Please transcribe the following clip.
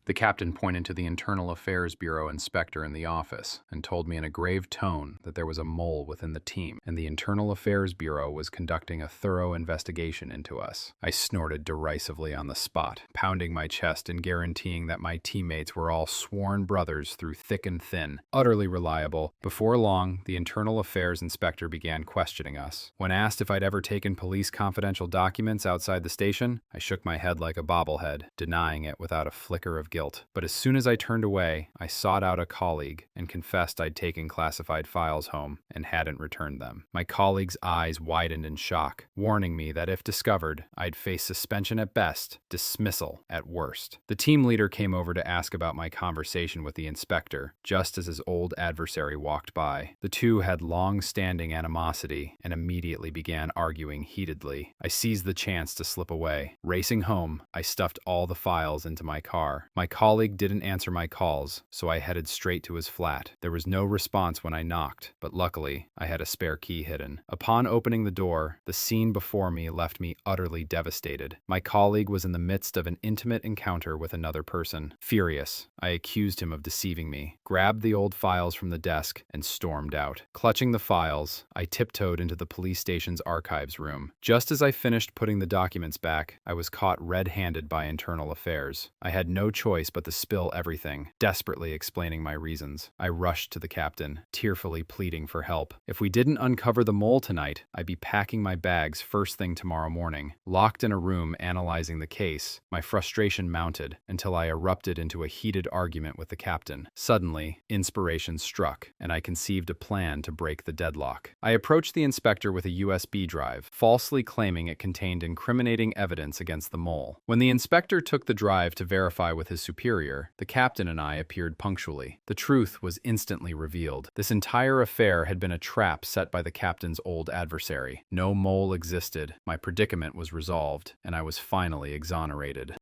The captain pointed to the Internal Affairs Bureau inspector in the office and told me in a grave tone that there was a mole within the team, and the Internal Affairs Bureau was conducting a thorough investigation into us. I snorted derisively on the spot, pounding my chest and guaranteeing that my teammates were all sworn brothers through thick and thin, utterly reliable. Before long, the Internal Affairs inspector began questioning us. When asked if I'd ever taken police confidential documents outside the station, I shook my head like a bobblehead, denying it without a flicker of guilt. But as soon as I turned away, I sought out a colleague and confessed I'd taken classified files home and hadn't returned them. My colleague's eyes widened in shock, warning me that if discovered, I'd face suspension at best, dismissal at worst. The team leader came over to ask about my conversation with the inspector, just as his old adversary walked by. The two had long-standing animosity and immediately began arguing heatedly. I seized the chance to slip away. Racing home, I stuffed all the files into my car. My colleague didn't answer my calls, so I headed straight to his flat. There was no response when I knocked, but luckily, I had a spare key hidden. Upon opening the door, the scene before me left me utterly devastated. My colleague was in the midst of an intimate encounter with another person. Furious, I accused him of deceiving me, grabbed the old files from the desk, and stormed out. Clutching the files, I tiptoed into the police station's archives room. Just as I finished putting the documents back, I was caught red-handed by Internal Affairs. I had no choice but to spill everything, desperately explaining my reasons. I rushed to the captain, tearfully pleading for help. If we didn't uncover the mole tonight, I'd be packing my bags first thing tomorrow morning. Locked in a room analyzing the case, my frustration mounted until I erupted into a heated argument with the captain. Suddenly, inspiration struck, and I conceived a plan to break the deadlock. I approached the inspector with a USB drive, falsely claiming it contained incriminating evidence against the mole. When the inspector took the drive to verify with his superior, the captain and I appeared punctually. The truth was instantly revealed. This entire affair had been a trap set by the captain's old adversary. No mole existed. My predicament was resolved, and I was finally exonerated.